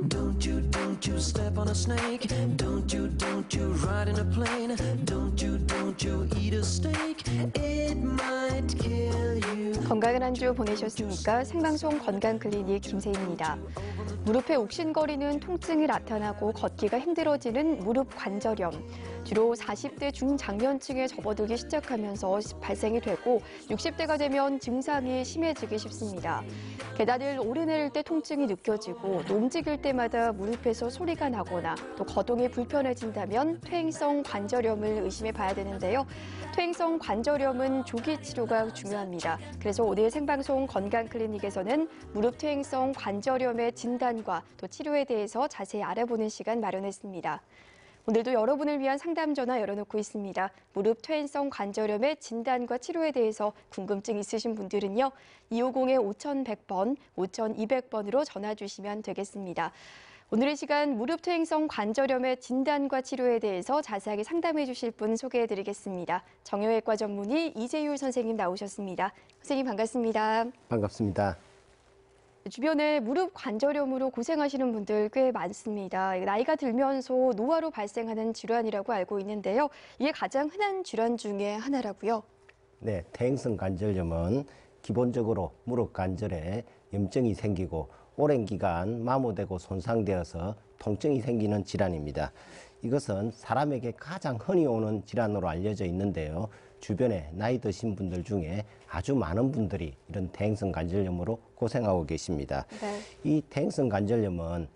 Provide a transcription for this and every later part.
Don't you step on a snake. Don't you ride in a plane. Don't you eat a steak. It might kill you. 건강한 한 주 보내셨습니까? 생방송 건강클리닉 김세희입니다. 무릎에 욱신거리는 통증이 나타나고 걷기가 힘들어지는 무릎 관절염. 주로 40대 중장년층에 접어들기 시작하면서 발생이 되고 60대가 되면 증상이 심해지기 쉽습니다. 계단을 오르내릴 때 통증이 느껴지고 또 움직일 때마다 무릎에서 소리가 나거나 또 거동이 불편해진다면 퇴행성 관절염을 의심해 봐야 되는데요. 퇴행성 관절염은 조기 치료가 중요합니다. 그래서 오늘 생방송 건강클리닉에서는 무릎 퇴행성 관절염의 진단과 또 치료에 대해서 자세히 알아보는 시간 마련했습니다. 오늘도 여러분을 위한 상담 전화 열어놓고 있습니다. 무릎 퇴행성 관절염의 진단과 치료에 대해서 궁금증 있으신 분들은요. 250-5100번, 5200번으로 전화 주시면 되겠습니다. 오늘의 시간 무릎 퇴행성 관절염의 진단과 치료에 대해서 자세하게 상담해 주실 분 소개해드리겠습니다. 정형외과 전문의 이재율 선생님 나오셨습니다. 선생님 반갑습니다. 반갑습니다. 주변에 무릎 관절염으로 고생하시는 분들 꽤 많습니다. 나이가 들면서 노화로 발생하는 질환이라고 알고 있는데요. 이게 가장 흔한 질환 중에 하나라고요. 네, 퇴행성 관절염은 기본적으로 무릎 관절에 염증이 생기고 오랜 기간 마모되고 손상되어서 통증이 생기는 질환입니다. 이것은 사람에게 가장 흔히 오는 질환으로 알려져 있는데요. 주변에 나이 드신 분들 중에 아주 많은 분들이 이런 퇴행성 관절염으로 고생하고 계십니다. 네. 이 퇴행성 관절염은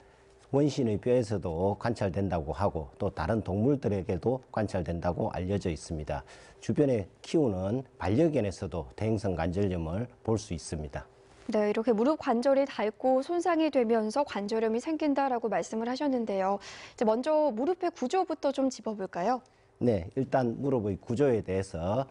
원신의 뼈에서도 관찰된다고 하고 또 다른 동물들에게도 관찰된다고 알려져 있습니다. 주변에 키우는 반려견에서도 퇴행성 관절염을 볼 수 있습니다. 네, 이렇게 무릎 관절이 닳고 손상이 되면서 관절염이 생긴다라고 말씀을 하셨는데요. 이제 먼저 무릎의 구조부터 좀 짚어볼까요? 네, 일단 무릎의 구조에 대해서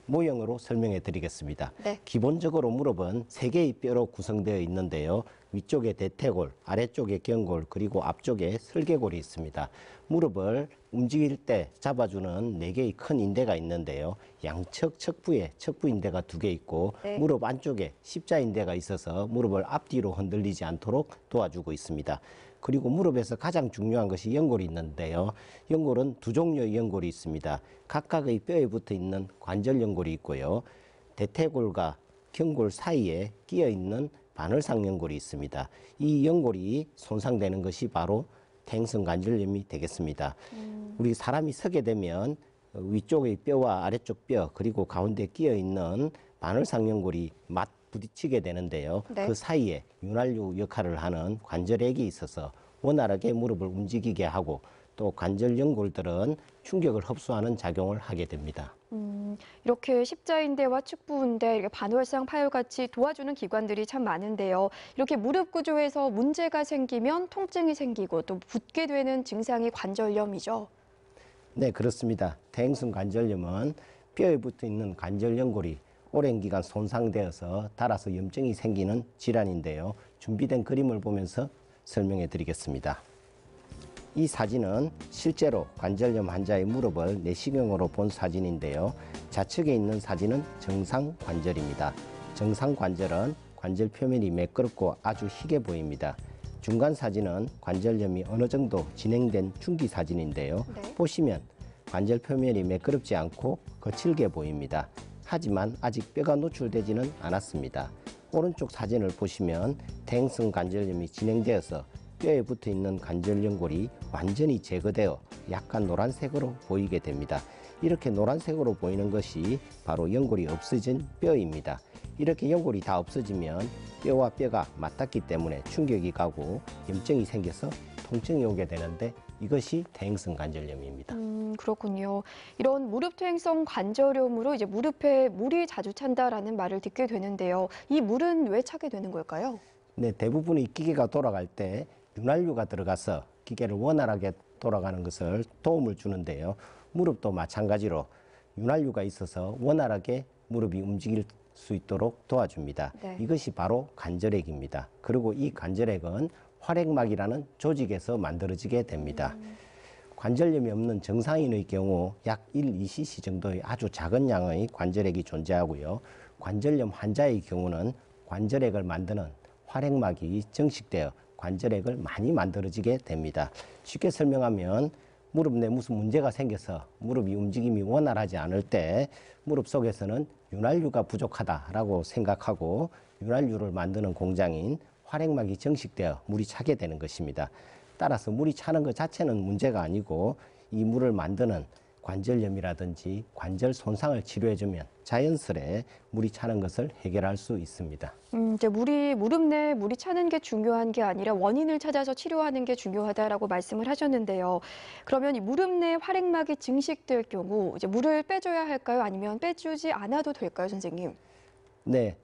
모형으로 설명해 드리겠습니다. 네. 기본적으로 무릎은 세 개의 뼈로 구성되어 있는데요. 위쪽에 대퇴골, 아래쪽에 경골, 그리고 앞쪽에 설계골이 있습니다. 무릎을 움직일 때 잡아주는 네 개의 큰 인대가 있는데요. 양측 척부에 척부인대가 두 개 있고 네. 무릎 안쪽에 십자인대가 있어서 무릎을 앞뒤로 흔들리지 않도록 도와주고 있습니다. 그리고 무릎에서 가장 중요한 것이 연골이 있는데요. 연골은 두 종류의 연골이 있습니다. 각각의 뼈에 붙어 있는 관절 연골이 있고요. 대퇴골과 경골 사이에 끼어 있는 반월상 연골이 있습니다. 이 연골이 손상되는 것이 바로 퇴행성 관절염이 되겠습니다. 우리 사람이 서게 되면 위쪽의 뼈와 아래쪽 뼈 그리고 가운데 끼어 있는 반월상 연골이 부딪히게 되는데요. 네. 그 사이에 윤활유 역할을 하는 관절액이 있어서 원활하게 무릎을 움직이게 하고 또 관절 연골들은 충격을 흡수하는 작용을 하게 됩니다. 이렇게 십자인대와 측부인대, 이렇게 반월상 파열같이 도와주는 기관들이 참 많은데요. 이렇게 무릎 구조에서 문제가 생기면 통증이 생기고 또 붓게 되는 증상이 관절염이죠. 네, 그렇습니다. 퇴행성 관절염은 뼈에 붙어 있는 관절 연골이 오랜 기간 손상되어서 닳아서 염증이 생기는 질환인데요. 준비된 그림을 보면서 설명해 드리겠습니다. 이 사진은 실제로 관절염 환자의 무릎을 내시경으로 본 사진인데요. 좌측에 있는 사진은 정상 관절입니다. 정상 관절은 관절 표면이 매끄럽고 아주 희게 보입니다. 중간 사진은 관절염이 어느 정도 진행된 중기 사진인데요. 네. 보시면 관절 표면이 매끄럽지 않고 거칠게 보입니다. 하지만 아직 뼈가 노출되지는 않았습니다. 오른쪽 사진을 보시면 퇴행성 관절염이 진행되어서 뼈에 붙어 있는 관절 연골이 완전히 제거되어 약간 노란색으로 보이게 됩니다. 이렇게 노란색으로 보이는 것이 바로 연골이 없어진 뼈입니다. 이렇게 연골이 다 없어지면 뼈와 뼈가 맞닿기 때문에 충격이 가고 염증이 생겨서 통증이 오게 되는데 이것이 퇴행성 관절염입니다. 그렇군요. 이런 무릎 퇴행성 관절염으로 이제 무릎에 물이 자주 찬다라는 말을 듣게 되는데요. 이 물은 왜 차게 되는 걸까요? 네, 대부분의 기계가 돌아갈 때 윤활유가 들어가서 기계를 원활하게 돌아가는 것을 도움을 주는데요. 무릎도 마찬가지로 윤활유가 있어서 원활하게 무릎이 움직일 수 있도록 도와줍니다. 네. 이것이 바로 관절액입니다. 그리고 이 관절액은 활액막이라는 조직에서 만들어지게 됩니다. 관절염이 없는 정상인의 경우 약 1-2cc 정도의 아주 작은 양의 관절액이 존재하고요. 관절염 환자의 경우는 관절액을 만드는 활액막이 증식되어 관절액을 많이 만들어지게 됩니다. 쉽게 설명하면 무릎 내 무슨 문제가 생겨서 무릎이 움직임이 원활하지 않을 때 무릎 속에서는 윤활유가 부족하다라고 생각하고 윤활유를 만드는 공장인 활액막이 증식되어 물이 차게 되는 것입니다. 따라서 물이 차는 것 자체는 문제가 아니고 이 물을 만드는 관절염이라든지 관절 손상을 치료해주면 자연스레 물이 차는 것을 해결할 수 있습니다. 이제 무릎 내 물이 차는 게 중요한 게 아니라 원인을 찾아서 치료하는 게 중요하다라고 말씀을 하셨는데요. 그러면 이 무릎 내 활액막이 증식될 경우 이제 물을 빼줘야 할까요? 아니면 빼주지 않아도 될까요, 선생님? 네,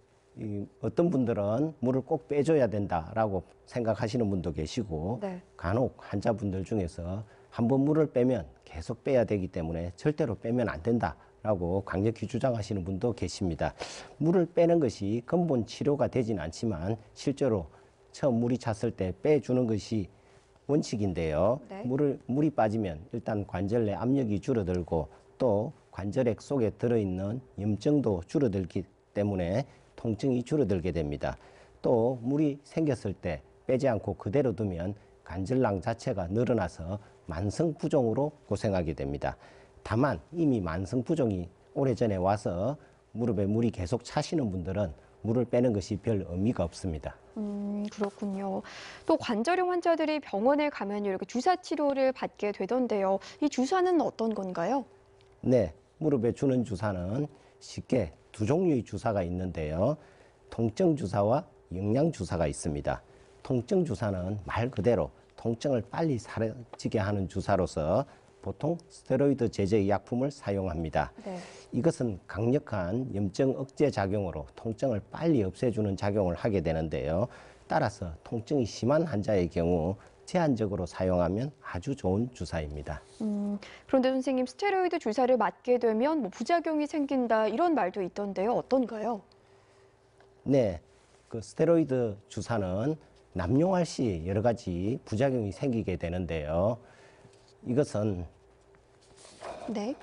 어떤 분들은 물을 꼭 빼줘야 된다라고 생각하시는 분도 계시고 네. 간혹 환자분들 중에서 한번 물을 빼면 계속 빼야 되기 때문에 절대로 빼면 안 된다라고 강력히 주장하시는 분도 계십니다. 물을 빼는 것이 근본 치료가 되진 않지만 실제로 처음 물이 찼을 때 빼주는 것이 원칙인데요. 네. 물이 빠지면 일단 관절 내 압력이 줄어들고 또 관절액 속에 들어있는 염증도 줄어들기 때문에 통증이 줄어들게 됩니다. 또 물이 생겼을 때 빼지 않고 그대로 두면 관절낭 자체가 늘어나서 만성부종으로 고생하게 됩니다. 다만 이미 만성부종이 오래전에 와서 무릎에 물이 계속 차시는 분들은 물을 빼는 것이 별 의미가 없습니다. 그렇군요. 또 관절염 환자들이 병원에 가면 이렇게 주사 치료를 받게 되던데요. 이 주사는 어떤 건가요? 네, 무릎에 주는 주사는 쉽게 두 종류의 주사가 있는데요. 통증 주사와 영양 주사가 있습니다. 통증 주사는 말 그대로 통증을 빨리 사라지게 하는 주사로서 보통 스테로이드 제제의 약품을 사용합니다. 네. 이것은 강력한 염증 억제 작용으로 통증을 빨리 없애주는 작용을 하게 되는데요. 따라서 통증이 심한 환자의 경우 제한적으로 사용하면 아주 좋은 주사입니다. 그런데 선생님, 스테로이드 주사를 맞게 되면 뭐 부작용이 생긴다 이런 말도 있던데요. 어떤가요? 네, 그 스테로이드 주사는 남용할 시 여러 가지 부작용이 생기게 되는데요. 이것은 네.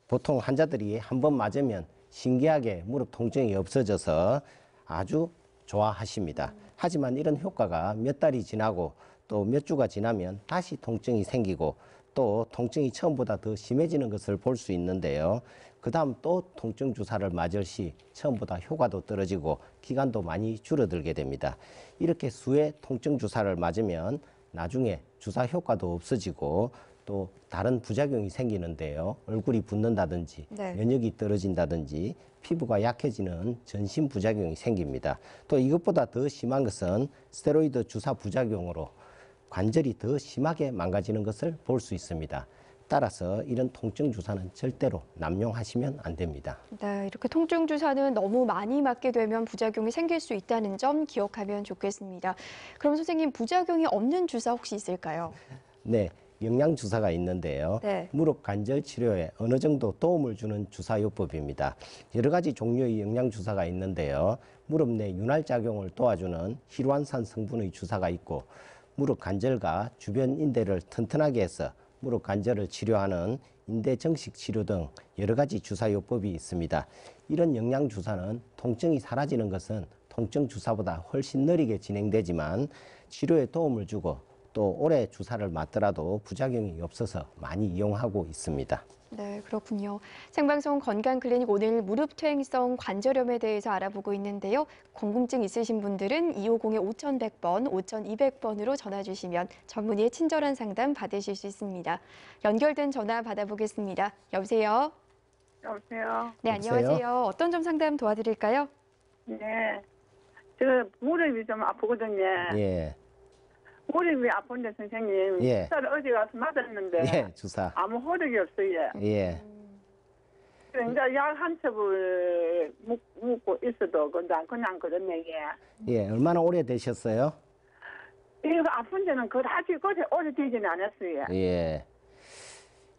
보통 환자들이 한 번 맞으면 신기하게 무릎 통증이 없어져서 아주 좋아하십니다. 하지만 이런 효과가 몇 달이 지나고 또 몇 주가 지나면 다시 통증이 생기고 또 통증이 처음보다 더 심해지는 것을 볼 수 있는데요. 그 다음 또 통증 주사를 맞을 시 처음보다 효과도 떨어지고 기간도 많이 줄어들게 됩니다. 이렇게 수의 통증 주사를 맞으면 나중에 주사 효과도 없어지고 또 다른 부작용이 생기는데요. 얼굴이 붓는다든지 네. 면역이 떨어진다든지 피부가 약해지는 전신 부작용이 생깁니다. 또 이것보다 더 심한 것은 스테로이드 주사 부작용으로 관절이 더 심하게 망가지는 것을 볼 수 있습니다. 따라서 이런 통증 주사는 절대로 남용하시면 안 됩니다. 네, 이렇게 통증 주사는 너무 많이 맞게 되면 부작용이 생길 수 있다는 점 기억하면 좋겠습니다. 그럼 선생님, 부작용이 없는 주사 혹시 있을까요? 네, 영양 주사가 있는데요. 네. 무릎 관절 치료에 어느 정도 도움을 주는 주사요법입니다. 여러 가지 종류의 영양 주사가 있는데요. 무릎 내 윤활 작용을 도와주는 힐환산 성분의 주사가 있고 무릎 관절과 주변 인대를 튼튼하게 해서 무릎 관절을 치료하는 인대 정식 치료 등 여러 가지 주사요법이 있습니다. 이런 영양 주사는 통증이 사라지는 것은 통증 주사보다 훨씬 느리게 진행되지만 치료에 도움을 주고 또 오래 주사를 맞더라도 부작용이 없어서 많이 이용하고 있습니다. 네, 그렇군요. 생방송 건강클리닉, 오늘 무릎 퇴행성 관절염에 대해서 알아보고 있는데요. 궁금증 있으신 분들은 250-5100번, 5200번으로 전화 주시면 전문의의 친절한 상담 받으실 수 있습니다. 연결된 전화 받아보겠습니다. 여보세요? 여보세요? 네, 여보세요? 안녕하세요. 어떤 점 상담 도와드릴까요? 네. 저 무릎이 좀 아프거든요. 예, 무릎이 아픈데 선생님. 예. 주사를 어제 가서 맞았는데 예, 주사. 아무 호력이 없어요. 예, 그래서 이제 약 한 첩을 묵고 있어도 그냥 그렇네 이게. 예, 얼마나 오래 되셨어요? 이거 아픈 데는 그다지 그렇게 오래되지는 않았어요. 예.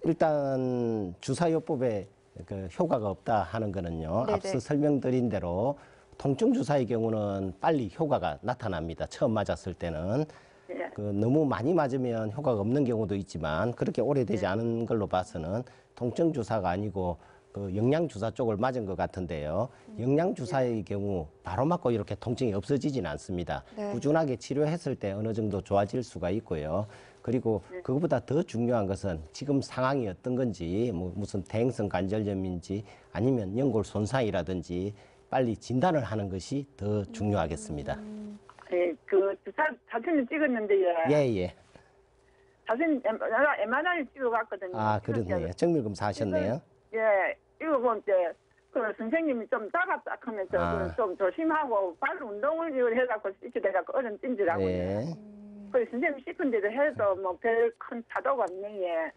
일단 주사요법에 그 효과가 없다 하는 거는요. 네네. 앞서 설명드린 대로 통증 주사의 경우는 빨리 효과가 나타납니다. 처음 맞았을 때는. 예. 그 너무 많이 맞으면 효과가 없는 경우도 있지만 그렇게 오래되지 않은 걸로 봐서는 통증 주사가 아니고 그 영양주사 쪽을 맞은 것 같은데요. 영양주사의 경우 바로 맞고 이렇게 통증이 없어지지는 않습니다. 네. 꾸준하게 치료했을 때 어느 정도 좋아질 수가 있고요. 그리고 그것보다 더 중요한 것은 지금 상황이 어떤 건지, 뭐 무슨 대행성 관절염인지 아니면 연골 손상이라든지 빨리 진단을 하는 것이 더 중요하겠습니다. 예, 그 주사 사진을 찍었는데요. 예. 사진 MRI 찍어봤거든요. 아, 그러네요. 정밀검사 하셨네요. 예, 이거 보면 이제 그 선생님이 좀 작았다 하면서 아. 좀 조심하고 발 운동을 이걸 해갖고 이렇게 돼갖고 얼음 찜질하고. 예. 그 선생님 싶은 대로 해도 뭐 별 큰 차도가 없네. 예.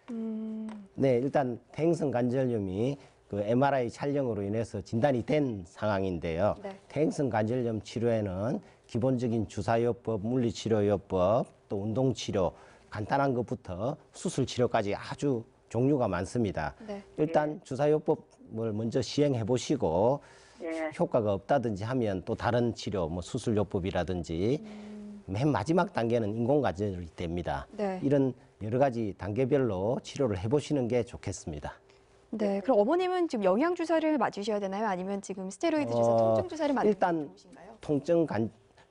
네, 일단 퇴행성 관절염이 그 MRI 촬영으로 인해서 진단이 된 상황인데요. 네. 퇴행성 관절염 치료에는 기본적인 주사요법, 물리치료요법, 또 운동치료, 간단한 것부터 수술치료까지 아주 종류가 많습니다. 네. 일단 주사요법을 먼저 시행해 보시고 예. 효과가 없다든지 하면 또 다른 치료, 뭐 수술요법이라든지 맨 마지막 단계는 인공관절이 됩니다. 네. 이런 여러 가지 단계별로 치료를 해보시는 게 좋겠습니다. 네. 그럼 어머님은 지금 영양 주사를 맞으셔야 되나요? 아니면 지금 스테로이드 주사, 통증 주사를 맞는 일단 것인가요?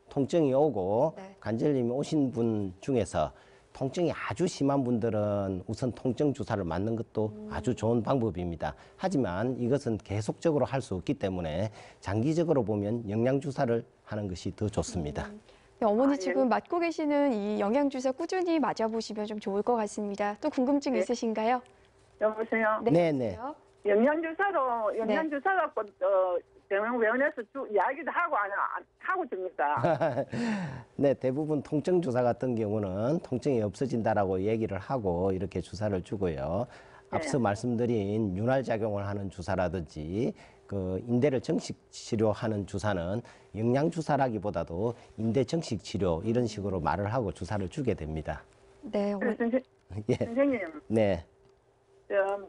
통증이 오고 네. 관절염이 오신 분 중에서 통증이 아주 심한 분들은 우선 통증 주사를 맞는 것도 아주 좋은 방법입니다. 하지만 이것은 계속적으로 할 수 없기 때문에 장기적으로 보면 영양 주사를 하는 것이 더 좋습니다. 네, 어머니 아, 예. 지금 맞고 계시는 이 영양 주사 꾸준히 맞아보시면 좀 좋을 것 같습니다. 또 궁금증 네. 있으신가요? 여보세요. 네네. 여보세요? 영양주사 갖고 병원에서 이야기도 하고 안 하고 줍니다. 네, 대부분 통증 주사 같은 경우는 통증이 없어진다라고 얘기를 하고 이렇게 주사를 주고요. 앞서 말씀드린 윤활 작용을 하는 주사라든지 그 인대를 정식 치료하는 주사는 영양 주사라기보다도 인대 정식 치료 이런 식으로 말을 하고 주사를 주게 됩니다. 네, 어머니. 예, 선생님, 네,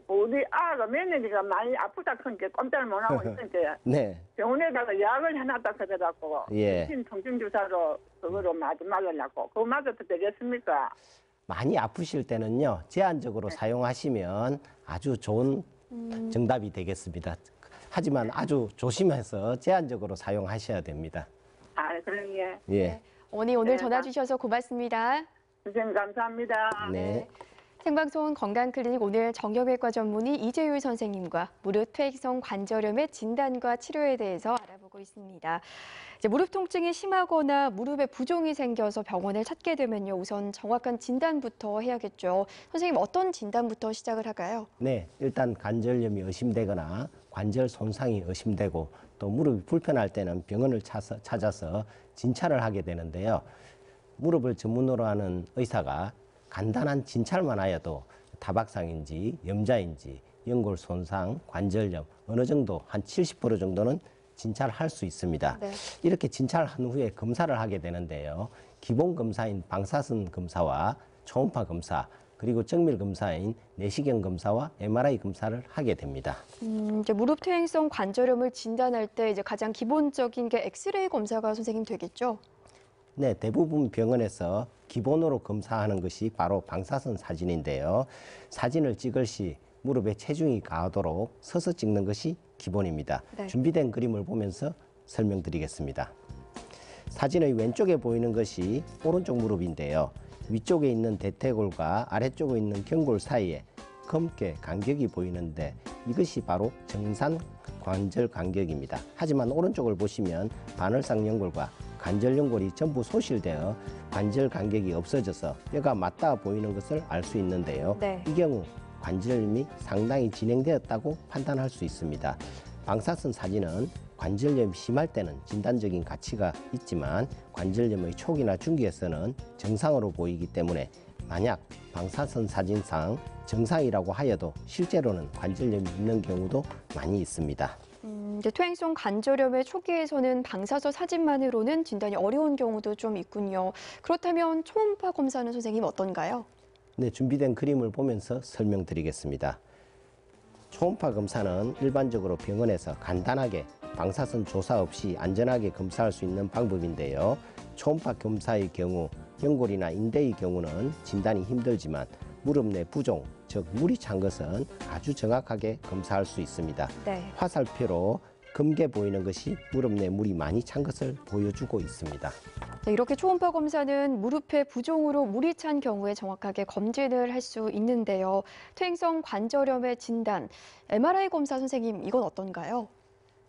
우리 아가 며느리가 많이 아프다 하니까 꼼짝을 못 하고 있는데 네, 병원에다가 약을 해놨다 그래갖고 예. 통증 주사로 그거로 맞으려고 그거 맞아도 되겠습니까? 많이 아프실 때는요 제한적으로 사용하시면 아주 좋은 정답이 되겠습니다. 하지만 아주 조심해서 제한적으로 사용하셔야 됩니다. 아, 그럼 예. 예, 어머니 오늘 네, 전화 주셔서 고맙습니다. 선생님 감사합니다. 네. 생방송 건강클리닉 오늘 정형외과 전문의 이재율 선생님과 무릎 퇴행성 관절염의 진단과 치료에 대해서 알아보고 있습니다. 이제 무릎 통증이 심하거나 무릎에 부종이 생겨서 병원을 찾게 되면요, 우선 정확한 진단부터 해야겠죠. 선생님 어떤 진단부터 시작을 할까요? 네, 일단 관절염이 의심되거나 관절 손상이 의심되고 또 무릎이 불편할 때는 병원을 찾아서 진찰을 하게 되는데요. 무릎을 전문으로 하는 의사가 간단한 진찰만 하여도 타박상인지 염자인지 연골 손상, 관절염 어느 정도 한 70% 정도는 진찰할 수 있습니다. 네. 이렇게 진찰한 후에 검사를 하게 되는데요. 기본 검사인 방사선 검사와 초음파 검사 그리고 정밀 검사인 내시경 검사와 MRI 검사를 하게 됩니다. 이제 무릎 퇴행성 관절염을 진단할 때 이제 가장 기본적인 게 엑스레이 검사가 선생님 되겠죠? 네, 대부분 병원에서 기본으로 검사하는 것이 바로 방사선 사진인데요. 사진을 찍을 시 무릎에 체중이 가하도록 서서 찍는 것이 기본입니다. 네. 준비된 그림을 보면서 설명드리겠습니다. 사진의 왼쪽에 보이는 것이 오른쪽 무릎인데요. 위쪽에 있는 대퇴골과 아래쪽에 있는 경골 사이에 검게 간격이 보이는데 이것이 바로 정상 관절 간격입니다. 하지만 오른쪽을 보시면 반월상 연골과 관절 연골이 전부 소실되어 관절 간격이 없어져서 뼈가 맞닿아 보이는 것을 알 수 있는데요. 네. 이 경우 관절염이 상당히 진행되었다고 판단할 수 있습니다. 방사선 사진은 관절염이 심할 때는 진단적인 가치가 있지만 관절염의 초기나 중기에서는 정상으로 보이기 때문에 만약 방사선 사진상 정상이라고 하여도 실제로는 관절염이 있는 경우도 많이 있습니다. 이제 퇴행성 관절염의 초기에서는 방사선 사진만으로는 진단이 어려운 경우도 좀 있군요. 그렇다면 초음파 검사는 선생님 어떤가요? 네, 준비된 그림을 보면서 설명드리겠습니다. 초음파 검사는 일반적으로 병원에서 간단하게 방사선 조사 없이 안전하게 검사할 수 있는 방법인데요. 초음파 검사의 경우 연골이나 인대의 경우는 진단이 힘들지만 무릎 내 부종, 즉 물이 찬 것은 아주 정확하게 검사할 수 있습니다. 네. 화살표로 검게 보이는 것이 무릎 내 물이 많이 찬 것을 보여주고 있습니다. 네, 이렇게 초음파 검사는 무릎에 부종으로 물이 찬 경우에 정확하게 검진을 할 수 있는데요. 퇴행성 관절염의 진단, MRI 검사 선생님, 이건 어떤가요?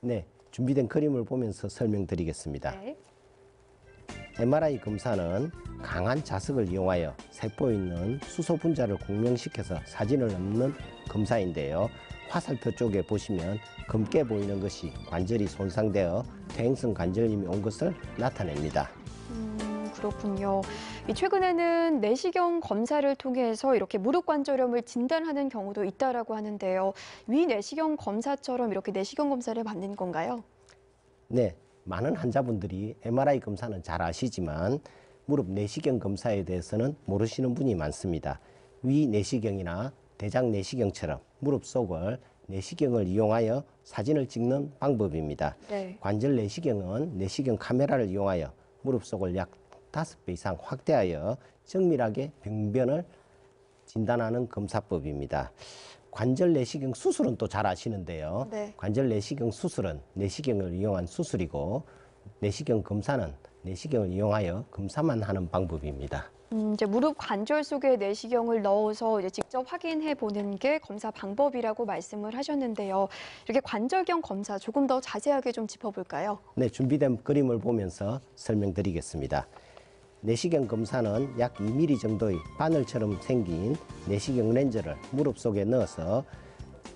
네, 준비된 그림을 보면서 설명드리겠습니다. 네. MRI 검사는 강한 자석을 이용하여 세포에 있는 수소 분자를 공명시켜서 사진을 넣는 검사인데요. 화살표 쪽에 보시면 검게 보이는 것이 관절이 손상되어 퇴행성 관절염이 온 것을 나타냅니다. 그렇군요. 최근에는 내시경 검사를 통해서 이렇게 무릎 관절염을 진단하는 경우도 있다라고 하는데요. 위 내시경 검사처럼 이렇게 내시경 검사를 받는 건가요? 네, 많은 환자분들이 MRI 검사는 잘 아시지만 무릎 내시경 검사에 대해서는 모르시는 분이 많습니다. 위 내시경이나 대장 내시경처럼 무릎 속을 내시경을 이용하여 사진을 찍는 방법입니다. 네. 관절 내시경은 내시경 카메라를 이용하여 무릎 속을 약 5배 이상 확대하여 정밀하게 병변을 진단하는 검사법입니다. 관절 내시경 수술은 또 잘 아시는데요. 네. 관절 내시경 수술은 내시경을 이용한 수술이고 내시경 검사는 내시경을 이용하여 검사만 하는 방법입니다. 이제 무릎 관절 속에 내시경을 넣어서 이제 직접 확인해 보는 게 검사 방법이라고 말씀을 하셨는데요. 이렇게 관절경 검사 조금 더 자세하게 좀 짚어볼까요? 네, 준비된 그림을 보면서 설명드리겠습니다. 내시경 검사는 약 2mm 정도의 바늘처럼 생긴 내시경 렌즈를 무릎 속에 넣어서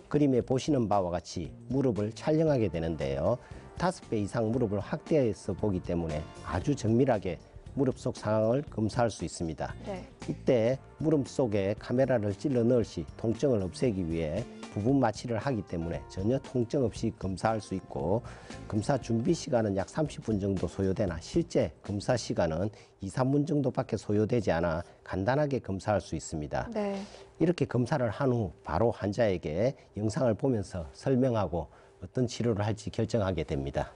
그림에 보시는 바와 같이 무릎을 촬영하게 되는데요. 5배 이상 무릎을 확대해서 보기 때문에 아주 정밀하게 무릎 속 상황을 검사할 수 있습니다. 네. 이때 무릎 속에 카메라를 찔러 넣을 시 통증을 없애기 위해 부분 마취를 하기 때문에 전혀 통증 없이 검사할 수 있고 검사 준비 시간은 약 30분 정도 소요되나 실제 검사 시간은 2, 3분 정도밖에 소요되지 않아 간단하게 검사할 수 있습니다. 네. 이렇게 검사를 한 후 바로 환자에게 영상을 보면서 설명하고 어떤 치료를 할지 결정하게 됩니다.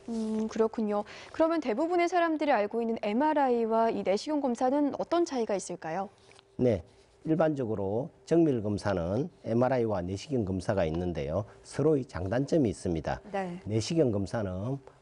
그렇군요. 그러면 대부분의 사람들이 알고 있는 MRI와 이 내시경 검사는 어떤 차이가 있을까요? 네, 일반적으로 정밀 검사는 MRI와 내시경 검사가 있는데요. 서로의 장단점이 있습니다. 네. 내시경 검사는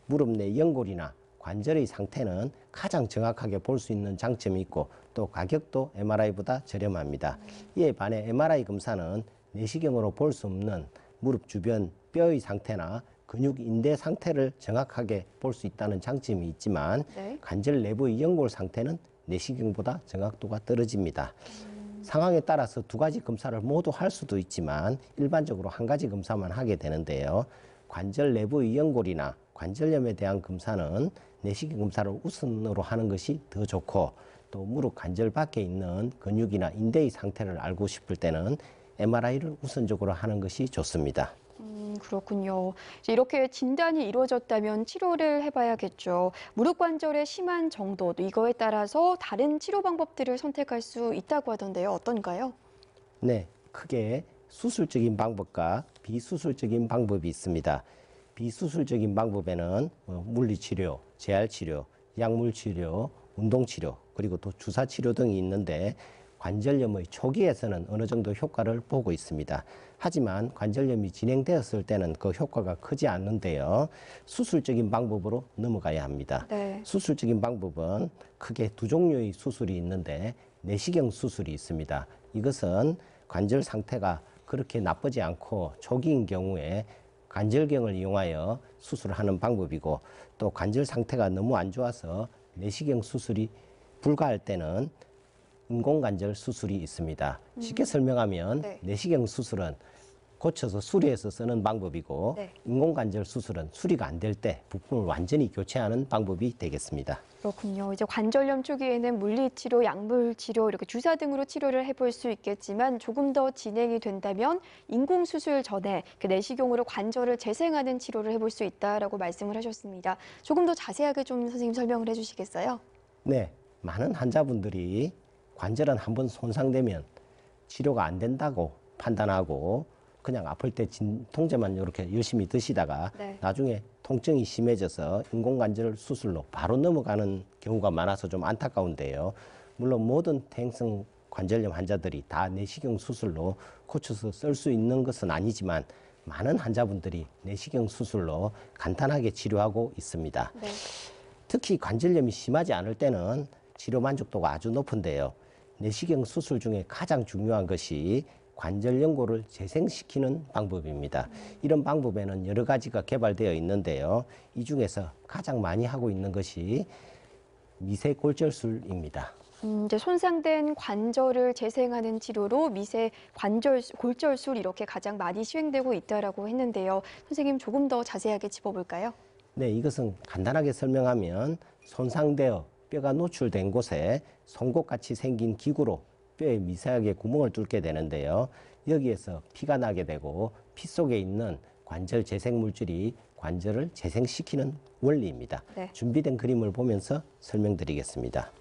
무릎 내 연골이나 관절의 상태는 가장 정확하게 볼 수 있는 장점이 있고 또 가격도 MRI보다 저렴합니다. 이에 반해 MRI 검사는 내시경으로 볼 수 없는 무릎 주변 뼈의 상태나 근육 인대 상태를 정확하게 볼 수 있다는 장점이 있지만 네. 관절 내부의 연골 상태는 내시경보다 정확도가 떨어집니다. 상황에 따라서 두 가지 검사를 모두 할 수도 있지만 일반적으로 한 가지 검사만 하게 되는데요. 관절 내부의 연골이나 관절염에 대한 검사는 내시경 검사를 우선으로 하는 것이 더 좋고 또 무릎 관절 밖에 있는 근육이나 인대의 상태를 알고 싶을 때는 MRI를 우선적으로 하는 것이 좋습니다. 그렇군요. 이렇게 진단이 이루어졌다면 치료를 해봐야겠죠. 무릎 관절의 심한 정도, 이거에 따라서 다른 치료 방법들을 선택할 수 있다고 하던데요. 어떤가요? 네, 크게 수술적인 방법과 비수술적인 방법이 있습니다. 비수술적인 방법에는 물리치료, 재활치료, 약물치료, 운동치료, 그리고 또 주사치료 등이 있는데 관절염의 초기에서는 어느 정도 효과를 보고 있습니다. 하지만 관절염이 진행되었을 때는 그 효과가 크지 않는데요. 수술적인 방법으로 넘어가야 합니다. 네. 수술적인 방법은 크게 두 종류의 수술이 있는데 내시경 수술이 있습니다. 이것은 관절 상태가 그렇게 나쁘지 않고 초기인 경우에 관절경을 이용하여 수술을 하는 방법이고 또 관절 상태가 너무 안 좋아서 내시경 수술이 불가할 때는 인공관절 수술이 있습니다. 쉽게 설명하면 네. 내시경 수술은 고쳐서 수리해서 쓰는 방법이고 네. 인공관절 수술은 수리가 안 될 때 부품을 완전히 교체하는 방법이 되겠습니다. 그렇군요. 이제 관절염 초기에는 물리치료, 약물치료, 이렇게 주사 등으로 치료를 해볼 수 있겠지만 조금 더 진행이 된다면 인공수술 전에 내시경으로 관절을 재생하는 치료를 해볼 수 있다라고 말씀을 하셨습니다. 조금 더 자세하게 좀 선생님 설명을 해주시겠어요? 네, 많은 환자분들이 관절은 한번 손상되면 치료가 안 된다고 판단하고 그냥 아플 때 진통제만 이렇게 열심히 드시다가 네. 나중에 통증이 심해져서 인공관절 수술로 바로 넘어가는 경우가 많아서 좀 안타까운데요. 물론 모든 퇴행성 관절염 환자들이 다 내시경 수술로 고쳐서 쓸 수 있는 것은 아니지만 많은 환자분들이 내시경 수술로 간단하게 치료하고 있습니다. 네. 특히 관절염이 심하지 않을 때는 치료 만족도가 아주 높은데요. 내시경 수술 중에 가장 중요한 것이 관절 연골을 재생시키는 방법입니다. 이런 방법에는 여러 가지가 개발되어 있는데요. 이 중에서 가장 많이 하고 있는 것이 미세 골절술입니다. 이제 손상된 관절을 재생하는 치료로 미세 골절술 이렇게 가장 많이 시행되고 있다라고 했는데요. 선생님 조금 더 자세하게 짚어볼까요? 네, 이것은 간단하게 설명하면 손상되어 뼈가 노출된 곳에 송곳같이 생긴 기구로 뼈에 미세하게 구멍을 뚫게 되는데요. 여기에서 피가 나게 되고 피 속에 있는 관절 재생 물질이 관절을 재생시키는 원리입니다. 네. 준비된 그림을 보면서 설명드리겠습니다.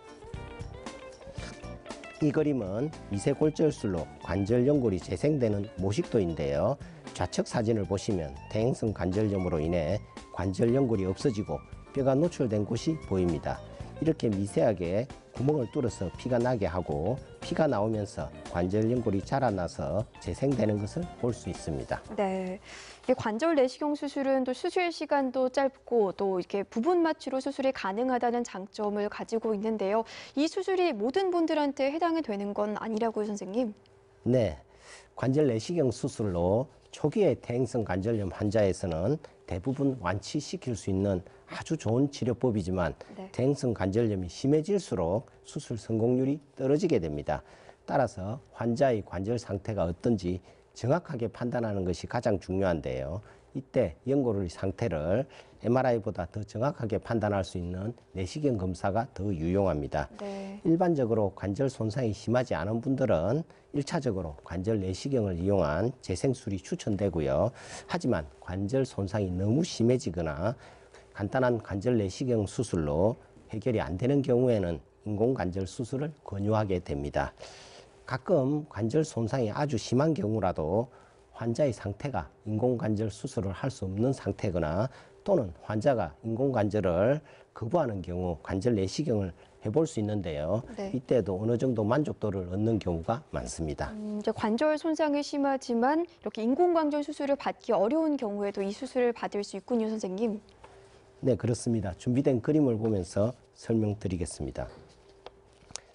이 그림은 미세골절술로 관절 연골이 재생되는 모식도인데요. 좌측 사진을 보시면 대행성 관절염으로 인해 관절 연골이 없어지고 뼈가 노출된 곳이 보입니다. 이렇게 미세하게 구멍을 뚫어서 피가 나게 하고 피가 나오면서 관절 연골이 자라나서 재생되는 것을 볼 수 있습니다. 네. 이 관절 내시경 수술은 또 수술 시간도 짧고 또 이렇게 부분 마취로 수술이 가능하다는 장점을 가지고 있는데요. 이 수술이 모든 분들한테 해당이 되는 건 아니라고요, 선생님? 네. 관절 내시경 수술로 초기의 퇴행성 관절염 환자에서는 대부분 완치시킬 수 있는 아주 좋은 치료법이지만 네. 퇴행성 관절염이 심해질수록 수술 성공률이 떨어지게 됩니다. 따라서 환자의 관절 상태가 어떤지 정확하게 판단하는 것이 가장 중요한데요. 이때 연골의 상태를 MRI보다 더 정확하게 판단할 수 있는 내시경 검사가 더 유용합니다. 네. 일반적으로 관절 손상이 심하지 않은 분들은 1차적으로 관절 내시경을 이용한 재생술이 추천되고요. 하지만 관절 손상이 너무 심해지거나 간단한 관절 내시경 수술로 해결이 안 되는 경우에는 인공관절 수술을 권유하게 됩니다. 가끔 관절 손상이 아주 심한 경우라도 환자의 상태가 인공관절 수술을 할 수 없는 상태거나 또는 환자가 인공관절을 거부하는 경우 관절 내시경을 해볼 수 있는데요. 네. 이때도 어느 정도 만족도를 얻는 경우가 많습니다. 이제 관절 손상이 심하지만 이렇게 인공관절 수술을 받기 어려운 경우에도 이 수술을 받을 수 있군요, 선생님. 네, 그렇습니다. 준비된 그림을 보면서 설명드리겠습니다.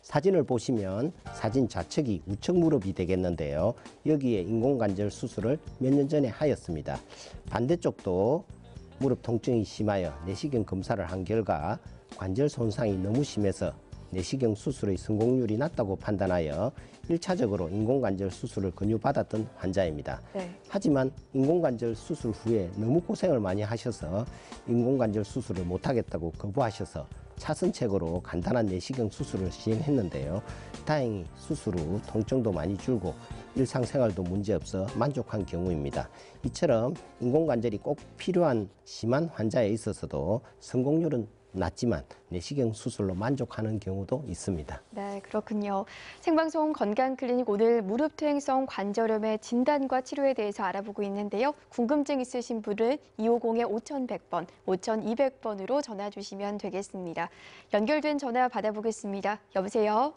사진을 보시면 사진 좌측이 우측 무릎이 되겠는데요. 여기에 인공관절 수술을 몇 년 전에 하였습니다. 반대쪽도 무릎 통증이 심하여 내시경 검사를 한 결과 관절 손상이 너무 심해서 내시경 수술의 성공률이 낮다고 판단하여 1차적으로 인공관절 수술을 권유받았던 환자입니다. 네. 하지만 인공관절 수술 후에 너무 고생을 많이 하셔서 인공관절 수술을 못하겠다고 거부하셔서 차선책으로 간단한 내시경 수술을 시행했는데요. 다행히 수술 후 통증도 많이 줄고 일상생활도 문제없어 만족한 경우입니다. 이처럼 인공관절이 꼭 필요한 심한 환자에 있어서도 성공률은 낮지만 내시경 수술로 만족하는 경우도 있습니다. 네, 그렇군요. 생방송 건강클리닉 오늘 무릎 퇴행성 관절염의 진단과 치료에 대해서 알아보고 있는데요. 궁금증 있으신 분은 250-5100번, 5200번으로 전화 주시면 되겠습니다. 연결된 전화 받아보겠습니다. 여보세요?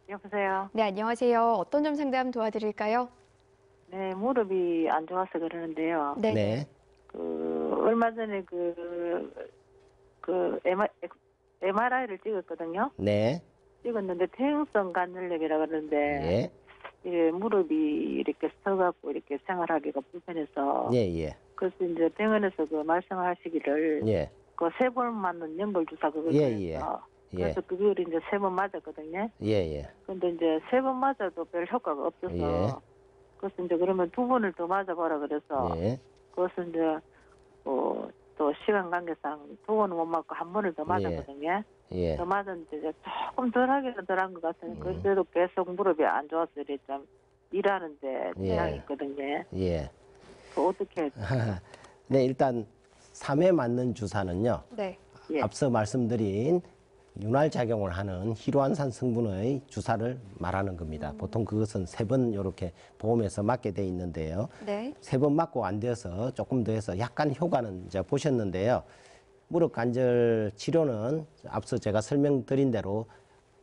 여보세요. 네, 안녕하세요. 어떤 점 상담 도와드릴까요? 네, 무릎이 안 좋아서 그러는데요. 네. 네. 얼마 전에 MRI를 찍었거든요. 네. 찍었는데 퇴행성 관절염이라 그러는데 예. 이게 무릎이 이렇게 서갖고 이렇게 생활하기가 불편해서 예, 예. 그래서 이제 병원에서 그 말씀하시기를 예. 그 3번 맞는 연골 주사 그걸 예, 그래서 예. 그래서 그걸 이제 3번 맞았거든요. 예, 예. 근데 이제 3번 맞아도 별 효과가 없어서 예. 그래서 이제 그러면 2번을 더 맞아봐라 그래서 예. 그래서 이제 또 시간 관계상 2번은 못 맞고 1번을 더 맞았거든요. 예. 더 맞았는데 이제 조금 덜하기는 덜한 것 같아요. 그래도 계속 무릎이 안 좋아서 이제 좀 일하는데 지장이 있거든요. 예. 그 어떻게 네, 일단 3회 맞는 주사는요. 네. 예. 앞서 말씀드린 윤활작용을 하는 히로안산 성분의 주사를 말하는 겁니다. 보통 그것은 3번 이렇게 보험에서 맞게 돼 있는데요. 네. 3번 맞고 안 되어서 조금 더 해서 약간 효과는 이제 보셨는데요. 무릎 관절 치료는 앞서 제가 설명드린 대로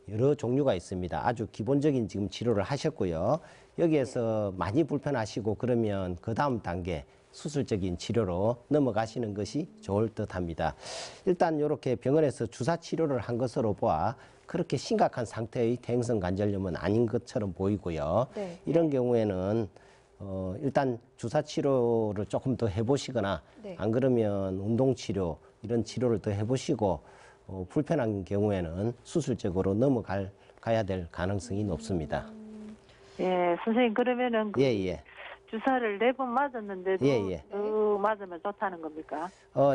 여러 종류가 있습니다. 아주 기본적인 지금 치료를 하셨고요. 여기에서 많이 불편하시고 그러면 그 다음 단계 수술적인 치료로 넘어가시는 것이 좋을 듯 합니다. 일단 이렇게 병원에서 주사 치료를 한 것으로 보아 그렇게 심각한 상태의 퇴행성 관절염은 아닌 것처럼 보이고요. 네. 이런 경우에는 일단 주사 치료를 조금 더 해보시거나 네. 안 그러면 운동 치료 이런 치료를 더 해보시고 불편한 경우에는 수술적으로 가야 될 가능성이 높습니다. 예, 선생님 그러면은 그 예. 주사를 4번 맞았는데도 예. 더 맞으면 좋다는 겁니까?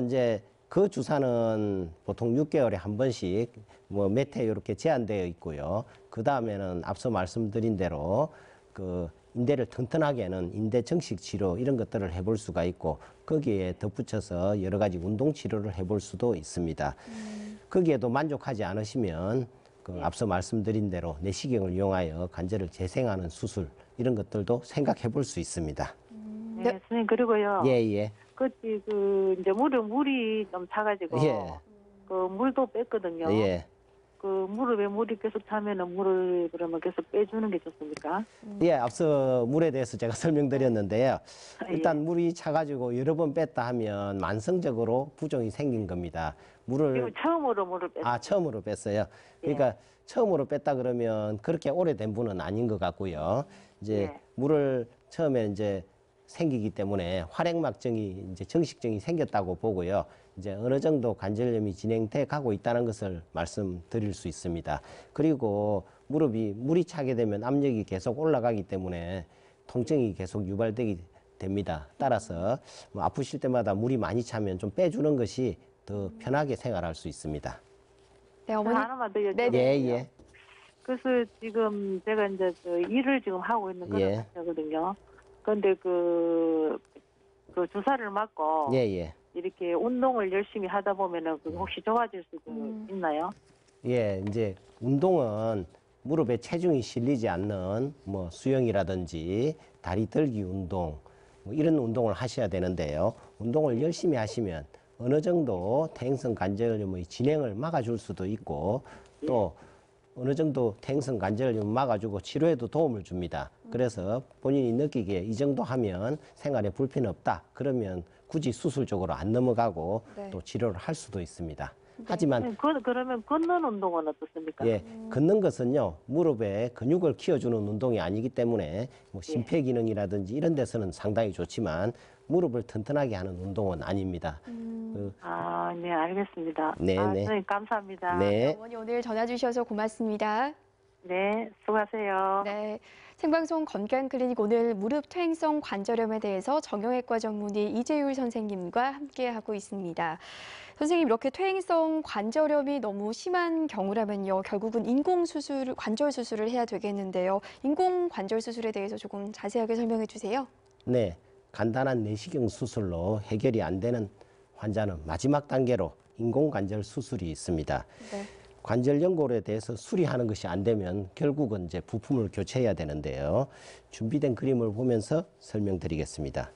이제 그 주사는 보통 6개월에 한 번씩 뭐 몇 회 이렇게 제한되어 있고요. 그 다음에는 앞서 말씀드린 대로 그 인대를 튼튼하게 하는 인대 정식 치료 이런 것들을 해볼 수가 있고 거기에 덧붙여서 여러 가지 운동 치료를 해볼 수도 있습니다. 거기에도 만족하지 않으시면 그 앞서 말씀드린 대로 내시경을 이용하여 관절을 재생하는 수술 이런 것들도 생각해 볼 수 있습니다. 네, 선생님 그리고요. 예. 그 이제 물이 좀 차가지고 예. 그 물도 뺐거든요. 예. 그 무릎에 물이 계속 차면은 물을 그러면 계속 빼주는 게 좋습니까? 예, 앞서 물에 대해서 제가 설명드렸는데요. 일단 예. 물이 차가지고 여러 번 뺐다 하면 만성적으로 부종이 생긴 겁니다. 지금 처음으로 물을 뺐어요. 처음으로 뺐어요. 그러니까 처음으로 뺐다 그러면 그렇게 오래된 분은 아닌 것 같고요. 이제 예. 물을 처음에 이제 생기기 때문에 활액막증이 이제 정식증이 생겼다고 보고요. 이제 어느 정도 관절염이 진행돼 가고 있다는 것을 말씀드릴 수 있습니다. 그리고 물이 차게 되면 압력이 계속 올라가기 때문에 통증이 계속 유발되게 됩니다. 따라서 뭐 아프실 때마다 물이 많이 차면 좀 빼주는 것이 더 편하게 생활할 수 있습니다. 네, 어머니. 하나만 더 여쭤볼게요. 예. 그래서 지금 제가 이제 일을 지금 하고 있는 그런 상태거든요. 그런데 그 주사를 맞고 예. 이렇게 운동을 열심히 하다 보면은 그 혹시 좋아질 수도 있나요? 예, 이제 운동은 무릎에 체중이 실리지 않는 뭐 수영이라든지 다리 들기 운동 뭐 이런 운동을 하셔야 되는데요. 운동을 열심히 하시면 어느 정도 퇴행성 관절염의 진행을 막아줄 수도 있고 또 어느 정도 퇴행성 관절염을 막아주고 치료에도 도움을 줍니다. 그래서 본인이 느끼기에 이 정도 하면 생활에 불편 없다. 그러면 굳이 수술 쪽으로 안 넘어가고 또 치료를 할 수도 있습니다. 하지만 그러면 걷는 운동은 어떻습니까? 예, 걷는 것은요 무릎에 근육을 키워주는 운동이 아니기 때문에 뭐 심폐기능이라든지 이런 데서는 상당히 좋지만 무릎을 튼튼하게 하는 운동은 아닙니다. 네, 알겠습니다. 네. 선생님 감사합니다. 네. 어머니 오늘 전화 주셔서 고맙습니다. 네, 수고하세요. 네. 생방송 건강클리닉 오늘 무릎 퇴행성 관절염에 대해서 정형외과 전문의 이재율 선생님과 함께하고 있습니다. 선생님, 이렇게 퇴행성 관절염이 너무 심한 경우라면요, 결국은 관절 수술을 해야 되겠는데요. 인공 관절 수술에 대해서 조금 자세하게 설명해 주세요. 네, 간단한 내시경 수술로 해결이 안 되는 환자는 마지막 단계로 인공관절 수술이 있습니다. 네. 관절 연골에 대해서 수리하는 것이 안 되면 결국은 이제 부품을 교체해야 되는데요. 준비된 그림을 보면서 설명드리겠습니다.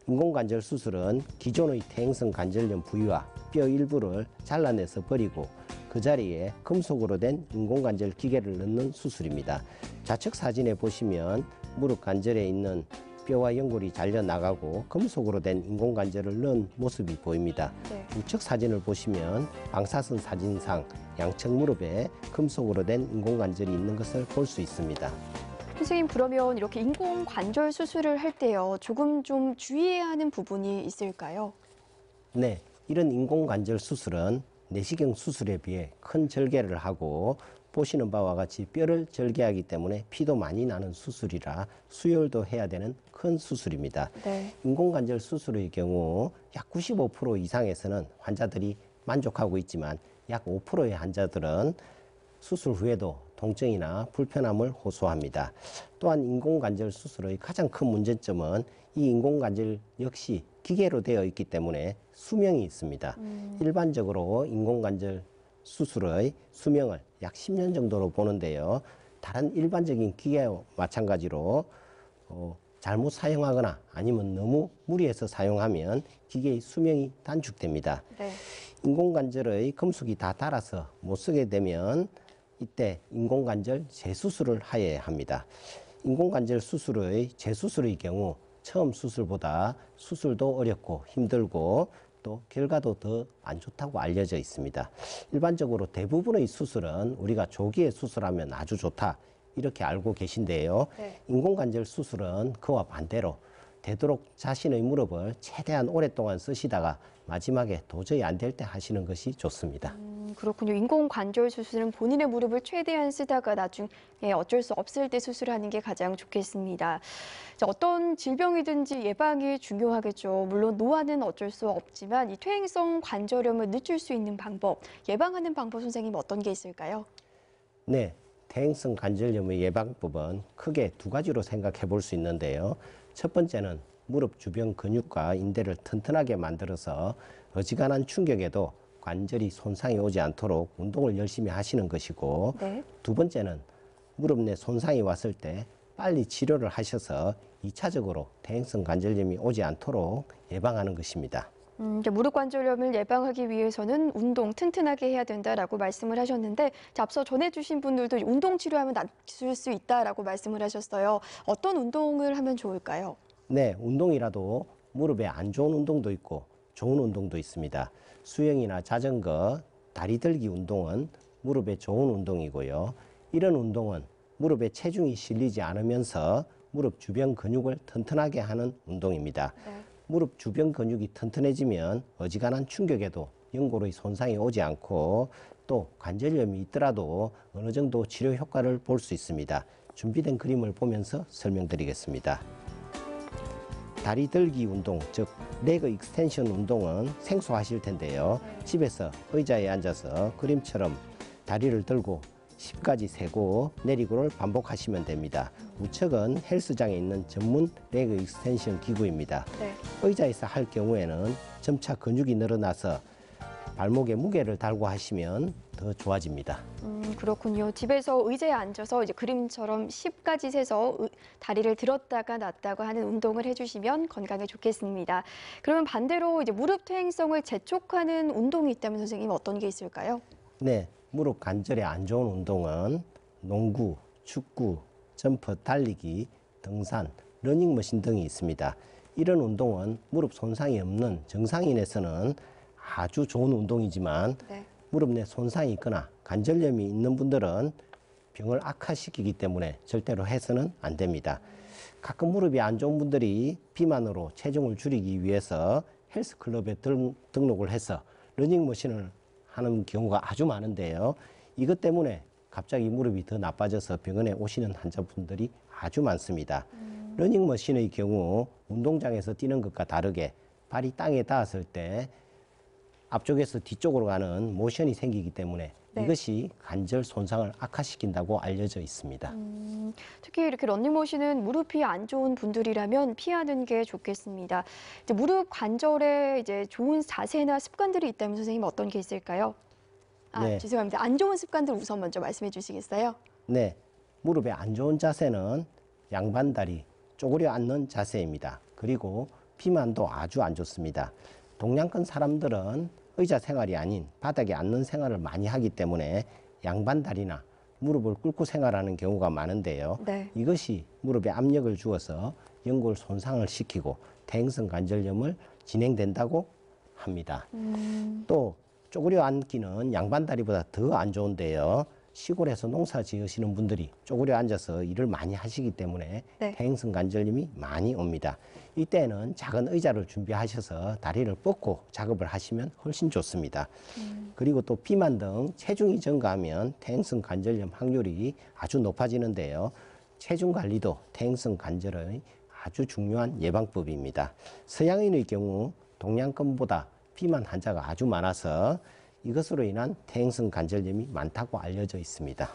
인공관절 수술은 기존의 퇴행성 관절염 부위와 뼈 일부를 잘라내서 버리고 그 자리에 금속으로 된 인공관절 기계를 넣는 수술입니다. 좌측 사진에 보시면 무릎 관절에 있는 뼈와 연골이 잘려나가고 금속으로 된 인공관절을 넣은 모습이 보입니다. 네. 우측 사진을 보시면 방사선 사진상 양측 무릎에 금속으로 된 인공관절이 있는 것을 볼 수 있습니다. 선생님, 그러면 이렇게 인공 관절 수술을 할 때요, 조금 좀 주의해야 하는 부분이 있을까요? 네, 이런 인공관절 수술은 내시경 수술에 비해 큰 절개를 하고 보시는 바와 같이 뼈를 절개하기 때문에 피도 많이 나는 수술이라 수혈도 해야 되는 큰 수술입니다. 네. 인공관절 수술의 경우 약 95% 이상에서는 환자들이 만족하고 있지만 약 5%의 환자들은 수술 후에도 통증이나 불편함을 호소합니다. 또한 인공관절 수술의 가장 큰 문제점은 이 인공관절 역시 기계로 되어 있기 때문에 수명이 있습니다. 일반적으로 인공관절 수술의 수명을 약 10년 정도로 보는데요. 다른 일반적인 기계와 마찬가지로 잘못 사용하거나 아니면 너무 무리해서 사용하면 기계의 수명이 단축됩니다. 네. 인공관절의 금속이 다 닳아서 못 쓰게 되면 이때 인공관절 재수술을 하여야 합니다. 인공관절 수술의 재수술의 경우 처음 수술보다 수술도 어렵고 힘들고 또 결과도 더 안 좋다고 알려져 있습니다. 일반적으로 대부분의 수술은 우리가 조기에 수술하면 아주 좋다 이렇게 알고 계신데요. 네. 인공관절 수술은 그와 반대로 되도록 자신의 무릎을 최대한 오랫동안 쓰시다가 마지막에 도저히 안 될 때 하시는 것이 좋습니다. 그렇군요. 인공관절 수술은 본인의 무릎을 최대한 쓰다가 나중에 어쩔 수 없을 때 수술하는 게 가장 좋겠습니다. 자, 어떤 질병이든지 예방이 중요하겠죠. 물론 노화는 어쩔 수 없지만 이 퇴행성 관절염을 늦출 수 있는 방법, 예방하는 방법 선생님 어떤 게 있을까요? 네, 퇴행성 관절염의 예방법은 크게 두 가지로 생각해 볼 수 있는데요. 첫 번째는 무릎 주변 근육과 인대를 튼튼하게 만들어서 어지간한 충격에도 관절이 손상이 오지 않도록 운동을 열심히 하시는 것이고, 네. 두 번째는 무릎 내 손상이 왔을 때 빨리 치료를 하셔서 2차적으로 퇴행성 관절염이 오지 않도록 예방하는 것입니다. 무릎 관절염을 예방하기 위해서는 운동 튼튼하게 해야 된다라고 말씀을 하셨는데, 자, 앞서 전해주신 분들도 운동 치료하면 낫을 수 있다라고 말씀을 하셨어요. 어떤 운동을 하면 좋을까요? 네, 운동이라도 무릎에 안 좋은 운동도 있고 좋은 운동도 있습니다. 수영이나 자전거, 다리 들기 운동은 무릎에 좋은 운동이고요. 이런 운동은 무릎에 체중이 실리지 않으면서 무릎 주변 근육을 튼튼하게 하는 운동입니다. 네. 무릎 주변 근육이 튼튼해지면 어지간한 충격에도 연골의 손상이 오지 않고 또 관절염이 있더라도 어느 정도 치료 효과를 볼 수 있습니다. 준비된 그림을 보면서 설명드리겠습니다. 다리 들기 운동, 즉 레그 익스텐션 운동은 생소하실 텐데요. 집에서 의자에 앉아서 그림처럼 다리를 들고 10까지 세고 내리고를 반복하시면 됩니다. 우측은 헬스장에 있는 전문 레그 익스텐션 기구입니다. 네. 의자에서 할 경우에는 점차 근육이 늘어나서 발목에 무게를 달고 하시면 더 좋아집니다. 그렇군요. 집에서 의자에 앉아서 이제 그림처럼 10까지 세서 다리를 들었다가 놨다가 하는 운동을 해주시면 건강에 좋겠습니다. 그러면 반대로 이제 무릎 퇴행성을 재촉하는 운동이 있다면 선생님 어떤 게 있을까요? 네, 무릎 관절에 안 좋은 운동은 농구, 축구, 점프, 달리기, 등산, 러닝머신 등이 있습니다. 이런 운동은 무릎 손상이 없는 정상인에서는 아주 좋은 운동이지만 네. 무릎 내 손상이 있거나 관절염이 있는 분들은 병을 악화시키기 때문에 절대로 해서는 안 됩니다. 가끔 무릎이 안 좋은 분들이 비만으로 체중을 줄이기 위해서 헬스클럽에 등록을 해서 러닝머신을 하는 경우가 아주 많은데요. 이것 때문에 갑자기 무릎이 더 나빠져서 병원에 오시는 환자분들이 아주 많습니다. 러닝머신의 경우 운동장에서 뛰는 것과 다르게 발이 땅에 닿았을 때 앞쪽에서 뒤쪽으로 가는 모션이 생기기 때문에 네. 이것이 관절 손상을 악화시킨다고 알려져 있습니다. 특히 이렇게 러닝머신은 무릎이 안 좋은 분들이라면 피하는 게 좋겠습니다. 이제 무릎 관절에 이제 좋은 자세나 습관들이 있다면 선생님 어떤 게 있을까요? 네. 죄송합니다. 안 좋은 습관들 우선 먼저 말씀해 주시겠어요? 네, 무릎에 안 좋은 자세는 양반다리, 쪼그려 앉는 자세입니다. 그리고 비만도 아주 안 좋습니다. 동양권 사람들은 의자 생활이 아닌 바닥에 앉는 생활을 많이 하기 때문에 양반다리나 무릎을 꿇고 생활하는 경우가 많은데요. 네. 이것이 무릎에 압력을 주어서 연골 손상을 시키고 퇴행성 관절염을 진행된다고 합니다. 또 쪼그려 앉기는 양반다리보다 더 안 좋은데요. 시골에서 농사 지으시는 분들이 쪼그려 앉아서 일을 많이 하시기 때문에 네. 퇴행성 관절염이 많이 옵니다. 이때는 작은 의자를 준비하셔서 다리를 뻗고 작업을 하시면 훨씬 좋습니다. 그리고 또 비만 등 체중이 증가하면 퇴행성 관절염 확률이 아주 높아지는데요. 체중 관리도 퇴행성 관절의 아주 중요한 예방법입니다. 서양인의 경우 동양권보다 비만 환자가 아주 많아서 이것으로 인한 퇴행성 관절염이 많다고 알려져 있습니다.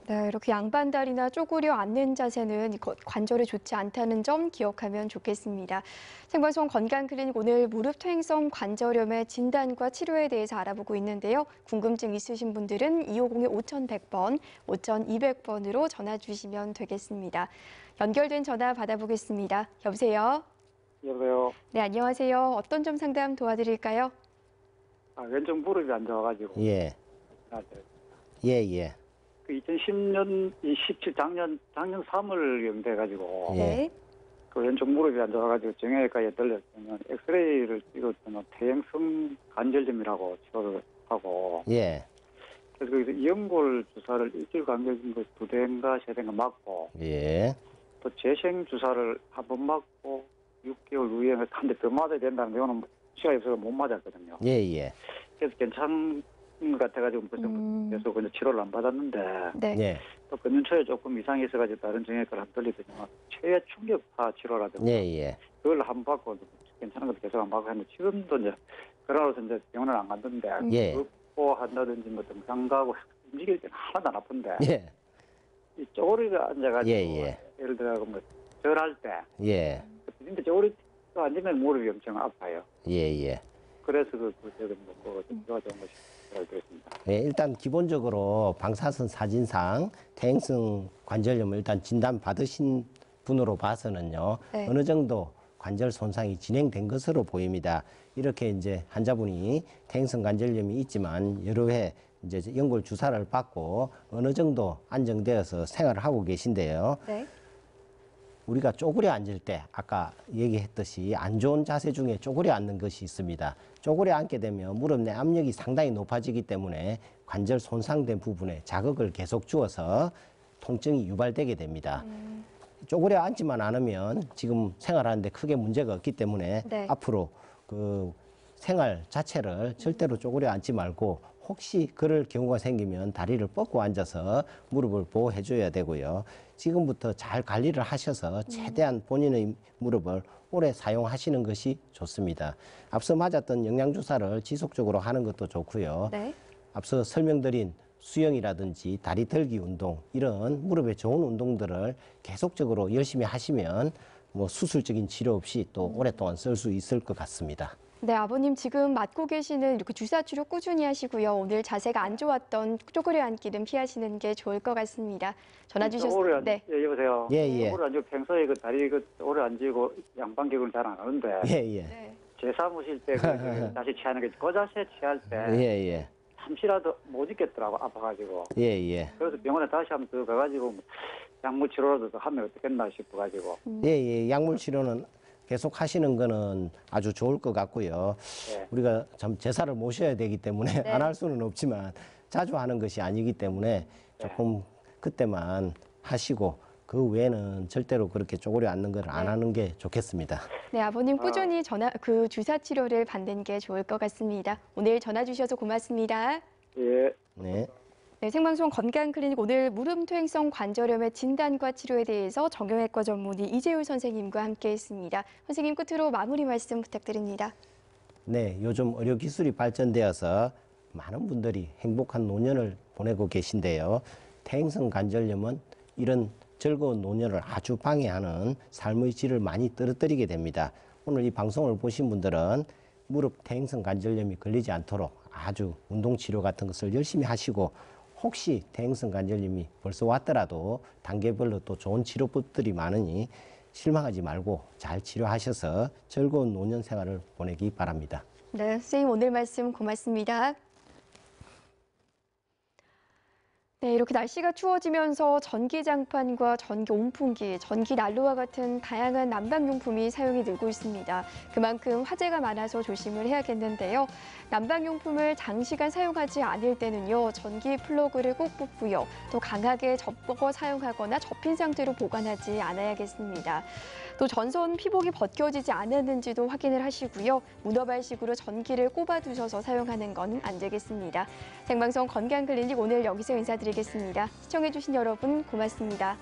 네, 이렇게 양반다리나 쪼그려 앉는 자세는 관절에 좋지 않다는 점 기억하면 좋겠습니다. 생방송 건강클리닉 오늘 무릎 퇴행성 관절염의 진단과 치료에 대해서 알아보고 있는데요. 궁금증 있으신 분들은 2502-5100번, 5200번으로 전화 주시면 되겠습니다. 연결된 전화 받아보겠습니다. 여보세요? 여보세요. 네, 안녕하세요. 어떤 점 상담 도와드릴까요? 왼쪽 무릎이 안 좋아가지고. 예, 네. 예, 예. 그 2010년 17 작년 3월경 돼가지고 네. 그 왼쪽 무릎이 안 좋아가지고 정형외과에 들렸으면 엑스레이를 찍었더니 퇴행성 관절염이라고 치료를 하고 예. 그래서 거기서 연골 주사를 일주일 간격인 거 2대인가 3대인가 맞고 예. 또 재생 주사를 한 번 맞고 6개월 후에 한 대 더 맞아야 된다는 거는 시간이 없어서 못 맞았거든요. 예, 예. 그래서 괜찮은 것 같아가지고 벌써 계속 그냥 치료를 안 받았는데 네. 예. 또 근육초에 조금 이상이 있어가지고 다른 정형외과를 한 돌리더니 최애 충격파 치료라든가 예, 예. 그걸 한 번 받고 괜찮은 것도 계속 안 받고 했는데 지금도 이제 그러고서 이제 병원을 안 갔는데 예. 걷고 한다든지 뭐 등산 가고 움직일 때는 하나도 안 아픈데 예. 이 쪼그리가 앉아가지고 예, 예. 예를 들어 뭐 절할 때 예. 근데 쪼그리 앉으면 무릎이 엄청 아파요. 예, 예. 그래서 저기 뭐 좋은 것이 되겠습니다. 예, 일단 기본적으로 방사선 사진상 퇴행성 관절염을 일단 진단 받으신 분으로 봐서는요. 네. 어느 정도 관절 손상이 진행된 것으로 보입니다. 이렇게 이제 환자분이 퇴행성 관절염이 있지만 여러 해 이제 연골 주사를 받고 어느 정도 안정되어서 생활을 하고 계신데요. 네. 우리가 쪼그려 앉을 때 아까 얘기했듯이 안 좋은 자세 중에 쪼그려 앉는 것이 있습니다. 쪼그려 앉게 되면 무릎 내 압력이 상당히 높아지기 때문에 관절 손상된 부분에 자극을 계속 주어서 통증이 유발되게 됩니다. 쪼그려 앉지만 않으면 지금 생활하는데 크게 문제가 없기 때문에 네. 앞으로 그 생활 자체를 절대로 쪼그려 앉지 말고 혹시 그럴 경우가 생기면 다리를 뻗고 앉아서 무릎을 보호해 줘야 되고요. 지금부터 잘 관리를 하셔서 최대한 본인의 무릎을 오래 사용하시는 것이 좋습니다. 앞서 맞았던 영양주사를 지속적으로 하는 것도 좋고요. 네. 앞서 설명드린 수영이라든지 다리 들기 운동 이런 무릎에 좋은 운동들을 계속적으로 열심히 하시면 뭐 수술적인 치료 없이 또 오랫동안 쓸 수 있을 것 같습니다. 네, 아버님 지금 맞고 계시는 이렇게 주사 치료 꾸준히 하시고요. 오늘 자세가 안 좋았던 쪼그려 앉기는 피하시는 게 좋을 것 같습니다. 전화 주셨습니다. 네. 예, 여보세요. 예, 예. 오래 앉고 평소에 그 다리 오래 앉고 양반격을 잘 안 하는데 예, 예. 네. 제 사무실 때 다시 취하는 게 그 자세 취할 때 예, 예. 잠시라도 못 있겠더라고 아파가지고 예, 예. 그래서 병원에 다시 한번 더 가가지고 약물 치료라도 더 하면 어떻겠나 싶어가지고 예, 예. 약물 치료는 계속 하시는 거는 아주 좋을 것 같고요. 네. 우리가 참 제사를 모셔야 되기 때문에 네. 안 할 수는 없지만 자주 하는 것이 아니기 때문에 조금 그때만 하시고 그 외에는 절대로 그렇게 쪼그려 앉는 걸 안 하는 게 좋겠습니다. 네, 아버님 꾸준히 주사 치료를 받는 게 좋을 것 같습니다. 오늘 전화 주셔서 고맙습니다. 예. 네. 네, 생방송 건강클리닉 오늘 무릎 퇴행성 관절염의 진단과 치료에 대해서 정형외과 전문의 이재율 선생님과 함께했습니다. 선생님 끝으로 마무리 말씀 부탁드립니다. 네, 요즘 의료 기술이 발전되어서 많은 분들이 행복한 노년을 보내고 계신데요. 퇴행성 관절염은 이런 즐거운 노년을 아주 방해하는 삶의 질을 많이 떨어뜨리게 됩니다. 오늘 이 방송을 보신 분들은 무릎 퇴행성 관절염이 걸리지 않도록 아주 운동치료 같은 것을 열심히 하시고 혹시 퇴행성 관절염이 벌써 왔더라도 단계별로 또 좋은 치료법들이 많으니 실망하지 말고 잘 치료하셔서 즐거운 노년 생활을 보내기 바랍니다. 네, 선생님 오늘 말씀 고맙습니다. 네, 이렇게 날씨가 추워지면서 전기장판과 전기온풍기, 전기난로와 같은 다양한 난방용품이 사용이 늘고 있습니다. 그만큼 화재가 많아서 조심을 해야겠는데요. 난방용품을 장시간 사용하지 않을 때는요, 전기 플러그를 꼭 뽑고요. 또 강하게 접어 사용하거나 접힌 상태로 보관하지 않아야겠습니다. 또 전선 피복이 벗겨지지 않았는지도 확인을 하시고요. 문어발식으로 전기를 꼽아두셔서 사용하는 건 안 되겠습니다. 생방송 건강클리닉 오늘 여기서 인사드리겠습니다. 시청해주신 여러분 고맙습니다.